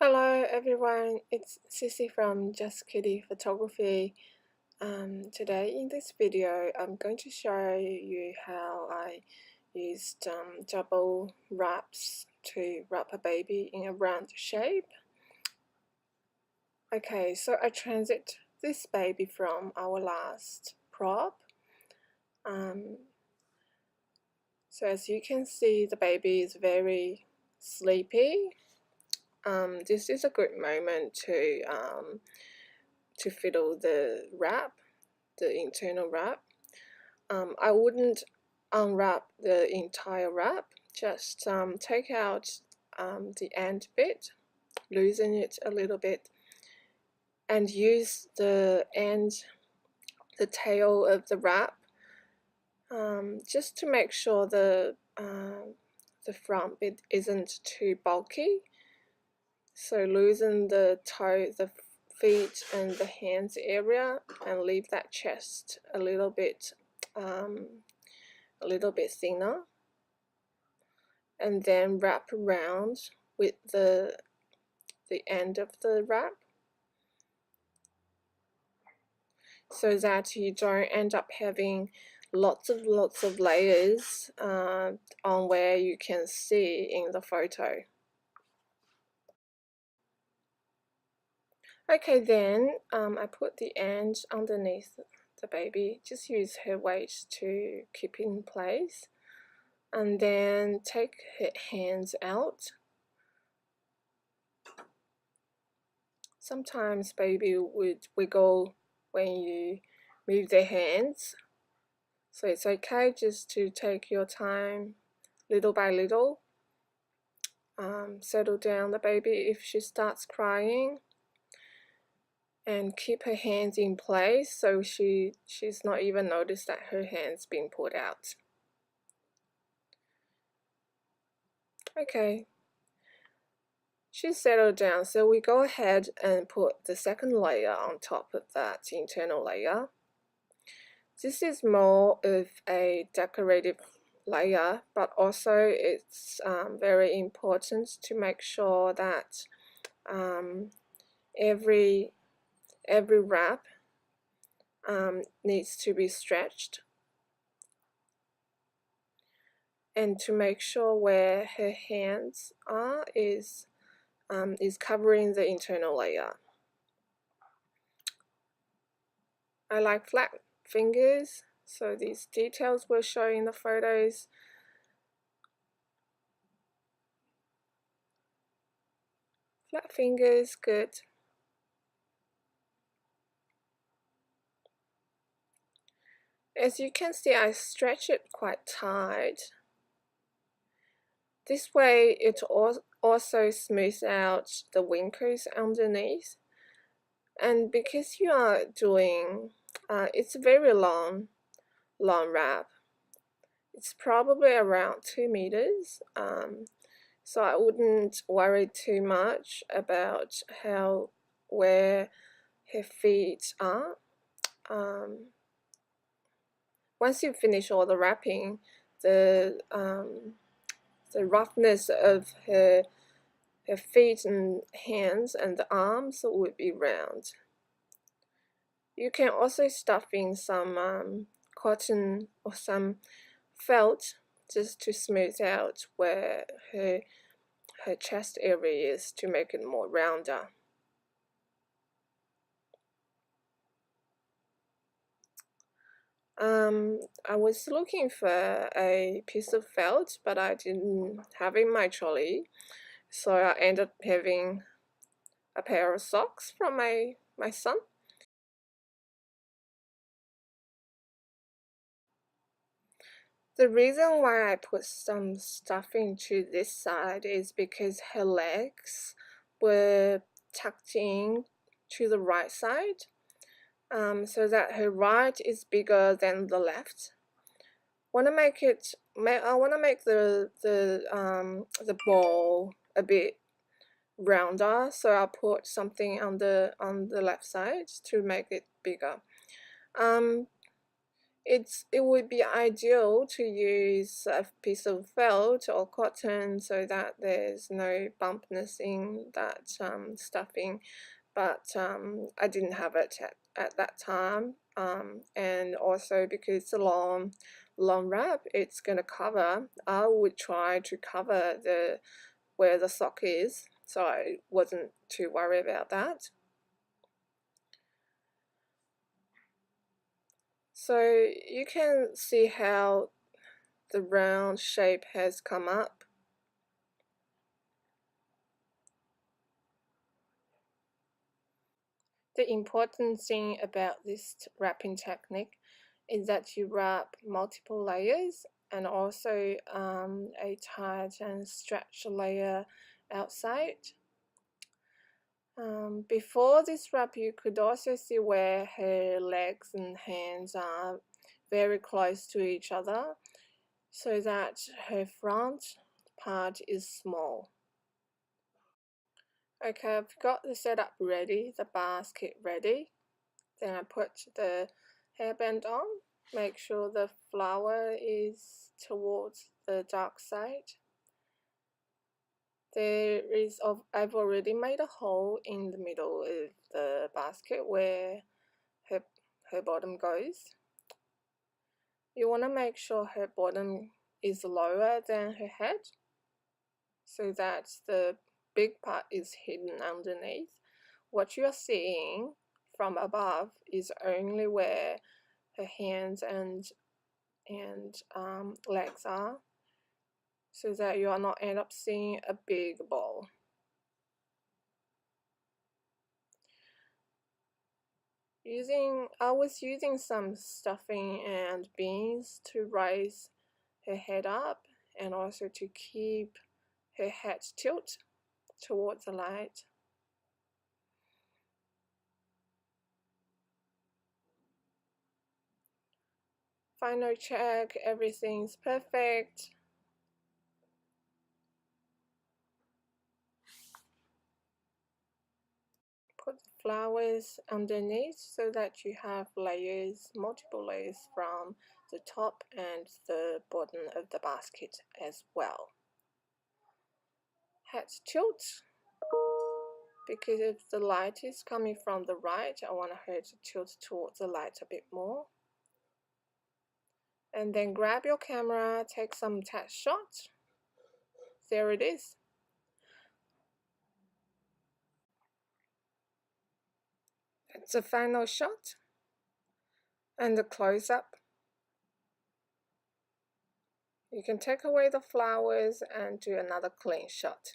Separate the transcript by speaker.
Speaker 1: Hello everyone, it's Sissy from Just Kitty Photography. Today in this video I'm going to show you how I used double wraps to wrap a baby in a round shape. Okay, so I transit this baby from our last prop. So as you can see, the baby is very sleepy. This is a good moment to fiddle the wrap, the internal wrap. I wouldn't unwrap the entire wrap, just take out the end bit, loosen it a little bit, and use the tail of the wrap just to make sure the front bit isn't too bulky. So loosen the feet and the hands area and leave that chest a little bit thinner, and then wrap around with the end of the wrap so that you don't end up having lots of layers on where you can see in the photo. Okay, then I put the end underneath the baby. Just use her weight to keep in place, and then take her hands out. Sometimes baby would wiggle when you move their hands, so it's okay just to take your time little by little. Settle down the baby if she starts crying, and keep her hands in place so she's not even noticed that her hand's been pulled out. Okay, she's settled down, so we go ahead and put the second layer on top of that internal layer. This is more of a decorative layer, but also it's very important to make sure that every wrap needs to be stretched, and to make sure where her hands are is covering the internal layer. I like flat fingers, so these details will show in the photos. Flat fingers, good. As you can see, I stretch it quite tight. This way it also smooths out the wrinkles underneath. And because you are doing, it's a very long wrap. It's probably around 2 meters. So I wouldn't worry too much about where her feet are. Once you finish all the wrapping, the roughness of her feet and hands and the arms would be round. You can also stuff in some cotton or some felt just to smooth out where her chest area is, to make it more rounder. I was looking for a piece of felt, but I didn't have it in my trolley, so I ended up having a pair of socks from my son. The reason why I put some stuffing to this side is because her legs were tucked in to the right side, so that her right is bigger than the left. I want to make the ball a bit rounder, so I'll put something on the left side to make it bigger. it would be ideal to use a piece of felt or cotton so that there's no bumpness in that stuffing, but I didn't have it at that time, and also because it's a long wrap, it's going to cover. I would try to cover where the sock is, so I wasn't too worried about that. So you can see how the round shape has come up. The important thing about this wrapping technique is that you wrap multiple layers and also a tight and stretch layer outside. Before this wrap, you could also see where her legs and hands are very close to each other, so that her front part is small. Okay, I've got the setup ready, the basket ready. Then I put the hairband on, make sure the flower is towards the dark side. I've already made a hole in the middle of the basket where her bottom goes. You want to make sure her bottom is lower than her head so that the big part is hidden underneath. What you're seeing from above is only where her hands and legs are, so that you are not end up seeing a big ball. I was using some stuffing and beans to raise her head up and also to keep her head tilt towards the light. Final check, everything's perfect. Put the flowers underneath so that you have layers, multiple layers from the top and the bottom of the basket as well. Head tilt, because if the light is coming from the right, I want her to tilt towards the light a bit more. And then grab your camera, take some test shots. There it is. It's a final shot and the close-up. You can take away the flowers and do another clean shot.